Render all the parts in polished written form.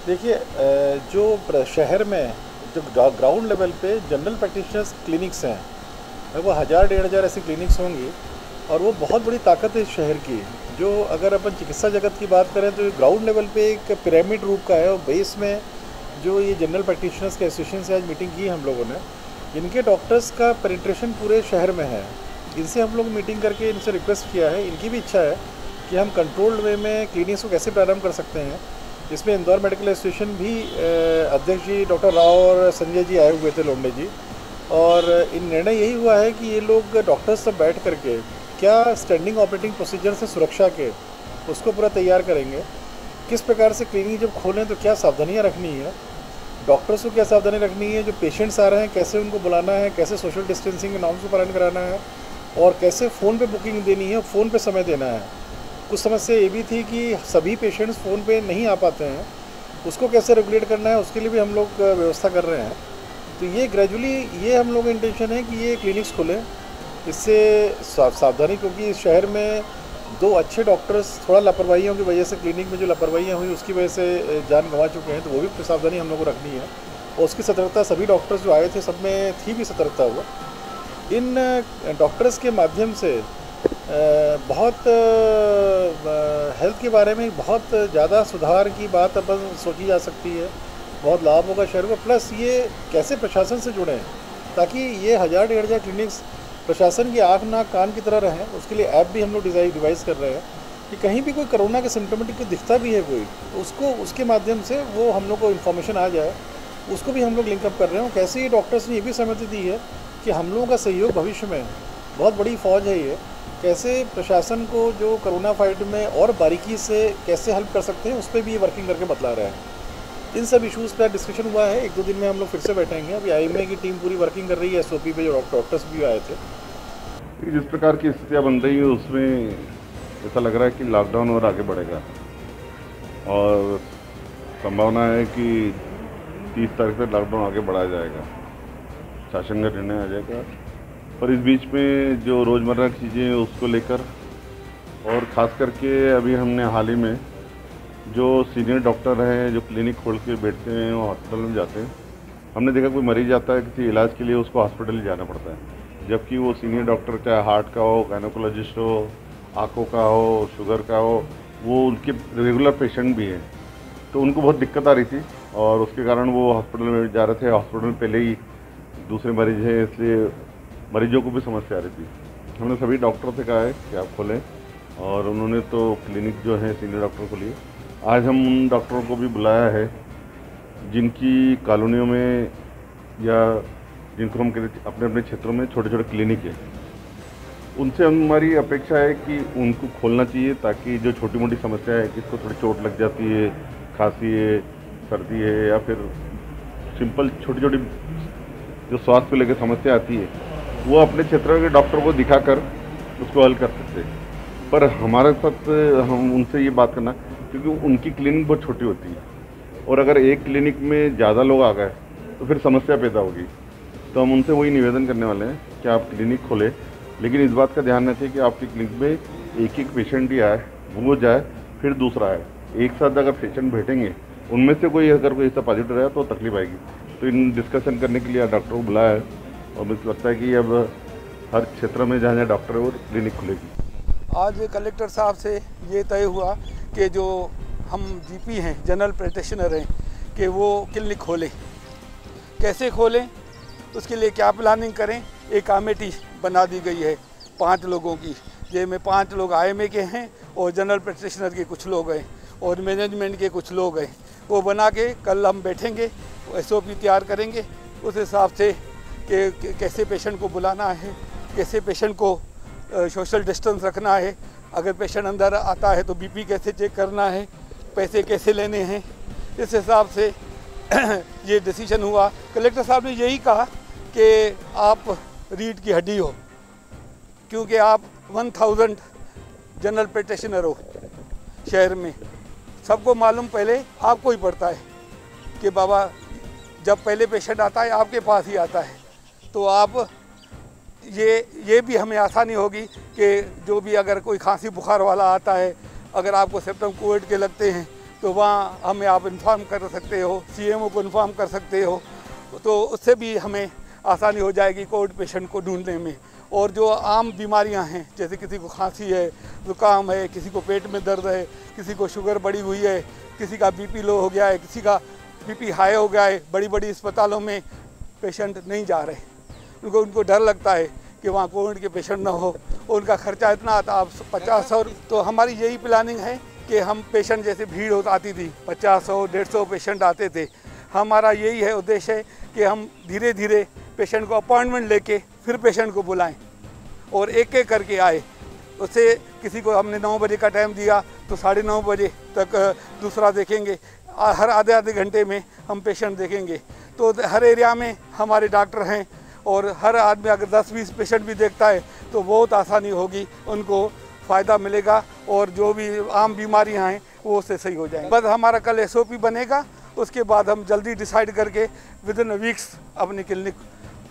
देखिए जो शहर में जो ग्राउंड लेवल पे जनरल प्रैक्टिशनर्स क्लिनिक्स हैं, लगभग 1000-1500 ऐसी क्लिनिक्स होंगी। और वो बहुत बड़ी ताकत है इस शहर की। जो अगर अपन चिकित्सा जगत की बात करें तो ग्राउंड लेवल पे एक पिरामिड रूप का है, और बेस में जो ये जनरल प्रैक्टिशनर्स के एसोसिएशन से आज मीटिंग की हम लोगों ने, इनके डॉक्टर्स का पेनिट्रेशन पूरे शहर में है। इनसे हम लोग मीटिंग करके इनसे रिक्वेस्ट किया है, इनकी भी इच्छा है कि हम कंट्रोल्ड वे में क्लिनिक्स को कैसे प्रारंभ कर सकते हैं। इसमें इंदौर मेडिकल एसोसिएशन भी अध्यक्ष जी डॉक्टर राव और संजय जी आए हुए थे, लोंडे जी। और इन निर्णय यही हुआ है कि ये लोग डॉक्टर्स सब बैठ करके क्या स्टैंडिंग ऑपरेटिंग प्रोसीजर से सुरक्षा के उसको पूरा तैयार करेंगे। किस प्रकार से क्लिनिक जब खोलें तो क्या सावधानियां रखनी है, डॉक्टर्स को क्या सावधानी रखनी है, जो पेशेंट्स आ रहे हैं कैसे उनको बुलाना है, कैसे सोशल डिस्टेंसिंग के नॉर्म्स को पालन कराना है, और कैसे फ़ोन पे बुकिंग देनी है, फ़ोन पे समय देना है। कुछ समस्या ये भी थी कि सभी पेशेंट्स फ़ोन पे नहीं आ पाते हैं, उसको कैसे रेगुलेट करना है, उसके लिए भी हम लोग व्यवस्था कर रहे हैं। तो ये ग्रेजुअली ये हम लोग का इंटेंशन है कि ये क्लिनिक्स खुलें। इससे सावधानी, क्योंकि इस शहर में 2 अच्छे डॉक्टर्स थोड़ा लापरवाहियों की वजह से, क्लिनिक में जो लापरवाहियाँ हुई उसकी वजह से जान गंवा चुके हैं, तो वो भी सावधानी हम लोग को रखनी है। और उसकी सतर्कता सभी डॉक्टर्स जो आए थे सब में थी भी सतर्कता हुआ। इन डॉक्टर्स के माध्यम से बहुत हेल्थ के बारे में बहुत ज़्यादा सुधार की बात अपन सोची जा सकती है, बहुत लाभ होगा शहर को। प्लस ये कैसे प्रशासन से जुड़ें ताकि ये 1000-1500 क्लिनिक्स प्रशासन की आँख नाक कान की तरह रहें, उसके लिए ऐप भी हम लोग डिवाइस कर रहे हैं कि कहीं भी कोई कोरोना के सिम्टोमेटिक दिखता भी है कोई, तो उसको उसके माध्यम से वो हम लोग को इन्फॉर्मेशन आ जाए, उसको भी हम लोग लिंकअप कर रहे हैं। कैसे ये डॉक्टर्स ने ये भी सहमति दी है कि हम लोगों का सहयोग भविष्य में बहुत बड़ी फौज है, ये कैसे प्रशासन को जो कोरोना फाइट में और बारीकी से कैसे हेल्प कर सकते हैं, उस पर भी ये वर्किंग करके बतला रहे हैं। इन सब इश्यूज़ पर डिस्कशन हुआ है। 1-2 दिन में हम लोग फिर से बैठेंगे। अभी आईएमए की टीम पूरी वर्किंग कर रही है, एसओपी पे जो डॉक्टर्स भी आए थे। जिस प्रकार की स्थितियाँ बन रही है उसमें ऐसा लग रहा है कि लॉकडाउन और आगे बढ़ेगा, और संभावना है कि 30 तारीख तक लॉकडाउन आगे बढ़ाया जाएगा, शासन का निर्णय आ जाएगा। पर इस बीच में जो रोज़मर्रा की चीज़ें उसको लेकर, और ख़ास करके अभी हमने हाल ही में जो सीनियर डॉक्टर हैं जो क्लिनिक खोल के बैठते हैं वो हॉस्पिटल में जाते हैं, हमने देखा कोई मरीज आता है किसी इलाज के लिए उसको हॉस्पिटल जाना पड़ता है, जबकि वो सीनियर डॉक्टर चाहे हार्ट का हो, गायनोकोलॉजिस्ट हो, आँखों का हो, शुगर का हो, वो उनके रेगुलर पेशेंट भी हैं। तो उनको बहुत दिक्कत आ रही थी और उसके कारण वो हॉस्पिटल में जा रहे थे। हॉस्पिटल में पहले ही दूसरे मरीज हैं, इसलिए मरीजों को भी समस्या आ रही थी। हमने सभी डॉक्टर से कहा है कि आप खोलें, और उन्होंने तो क्लिनिक जो है सीनियर डॉक्टर को लिए। आज हम उन डॉक्टरों को भी बुलाया है जिनकी कॉलोनियों में या जिनको हम अपने अपने क्षेत्रों में छोटे छोटे क्लिनिक है, उनसे हमारी अपेक्षा है कि उनको खोलना चाहिए, ताकि जो छोटी मोटी समस्या है, किसको थोड़ी चोट लग जाती है, खांसी है, सर्दी है, या फिर सिंपल छोटी छोटी जो स्वास्थ्य को लेकर समस्या आती है, वो अपने क्षेत्र के डॉक्टर को दिखाकर उसको हल कर सकते हैं। पर हमारे साथ हम उनसे ये बात करना, क्योंकि उनकी क्लिनिक बहुत छोटी होती है, और अगर एक क्लिनिक में ज़्यादा लोग आ गए तो फिर समस्या पैदा होगी। तो हम उनसे वही निवेदन करने वाले हैं कि आप क्लिनिक खोलें, लेकिन इस बात का ध्यान रखें कि आपकी क्लिनिक में एक पेशेंट ही आए, वो जाए, फिर दूसरा आए। एक साथ अगर पेशेंट बैठेंगे, उनमें से कोई अगर कोई ऐसा पॉजिटिव रहा तो तकलीफ आएगी। तो इन डिस्कशन करने के लिए डॉक्टर को बुलाया है, और मुझे लगता है कि अब हर क्षेत्र में जहाँ जहाँ डॉक्टर है वो क्लिनिक खुलेगी। आज कलेक्टर साहब से ये तय हुआ कि जो हम जीपी हैं, जनरल प्रैक्टिशनर हैं, कि वो क्लिनिक खोलें। कैसे खोलें, उसके लिए क्या प्लानिंग करें। एक कमेटी बना दी गई है 5 लोगों की, जिनमें 5 लोग आईएमए के हैं और जनरल प्रैक्टिशनर के कुछ लोग हैं और मैनेजमेंट के कुछ लोग हैं। वो बना के कल हम बैठेंगे, एसओपी तैयार करेंगे उस हिसाब से कि कैसे पेशेंट को बुलाना है, कैसे पेशेंट को सोशल डिस्टेंस रखना है, अगर पेशेंट अंदर आता है तो बीपी कैसे चेक करना है, पैसे कैसे लेने हैं। इस हिसाब से ये डिसीजन हुआ। कलेक्टर साहब ने यही कहा कि आप रीढ़ की हड्डी हो, क्योंकि आप 1000 जनरल प्रैक्टिशनर हो शहर में। सबको मालूम पहले आपको ही पड़ता है कि बाबा जब पहले पेशेंट आता है आपके पास ही आता है, तो आप ये भी हमें आसानी होगी कि जो भी अगर कोई खांसी बुखार वाला आता है, अगर आपको सिम्टम कोविड के लगते हैं तो वहाँ हमें आप इन्फॉर्म कर सकते हो, CMO को इन्फॉर्म कर सकते हो, तो उससे भी हमें आसानी हो जाएगी कोविड पेशेंट को ढूंढने में। और जो आम बीमारियां हैं, जैसे किसी को खांसी है, ज़ुकाम है, किसी को पेट में दर्द है, किसी को शुगर बढ़ी हुई है, किसी का BP लो हो गया है, किसी का BP हाई हो गया है, बड़ी बड़ी अस्पतालों में पेशेंट नहीं जा रहे, उनको डर लगता है कि वहाँ कोविड के पेशेंट ना हो, उनका खर्चा इतना आता, आप 50-100। तो हमारी यही प्लानिंग है कि हम पेशेंट, जैसे भीड़ आती थी 50-100-150 पेशेंट आते थे, हमारा यही है उद्देश्य है कि हम धीरे धीरे पेशेंट को अपॉइंटमेंट लेके फिर पेशेंट को बुलाएं और एक एक करके आए। उससे किसी को हमने 9 बजे का टाइम दिया तो 9:30 बजे तक दूसरा देखेंगे, हर आधे घंटे में हम पेशेंट देखेंगे। तो हर एरिया में हमारे डॉक्टर हैं और हर आदमी अगर 10-20 पेशेंट भी देखता है तो बहुत आसानी होगी, उनको फ़ायदा मिलेगा और जो भी आम बीमारियां हैं वो उससे सही हो जाएंगी। बस हमारा कल SOP बनेगा, उसके बाद हम जल्दी डिसाइड करके विदिन वीक्स अपनी क्लिनिक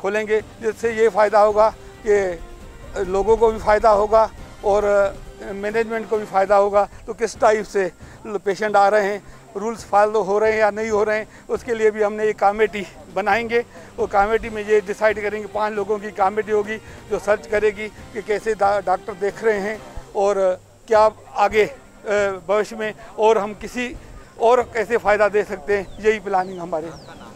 खोलेंगे, जिससे ये फ़ायदा होगा कि लोगों को भी फ़ायदा होगा और मैनेजमेंट को भी फ़ायदा होगा। तो किस टाइप से पेशेंट आ रहे हैं, रूल्स फॉलो हो रहे हैं या नहीं हो रहे हैं, उसके लिए भी हमने एक कमेटी बनाएंगे। वो कमेटी में ये डिसाइड करेंगे, 5 लोगों की कमेटी होगी जो सर्च करेगी कि कैसे डॉक्टर देख रहे हैं और क्या आगे भविष्य में और हम किसी और कैसे फ़ायदा दे सकते हैं। यही प्लानिंग हमारे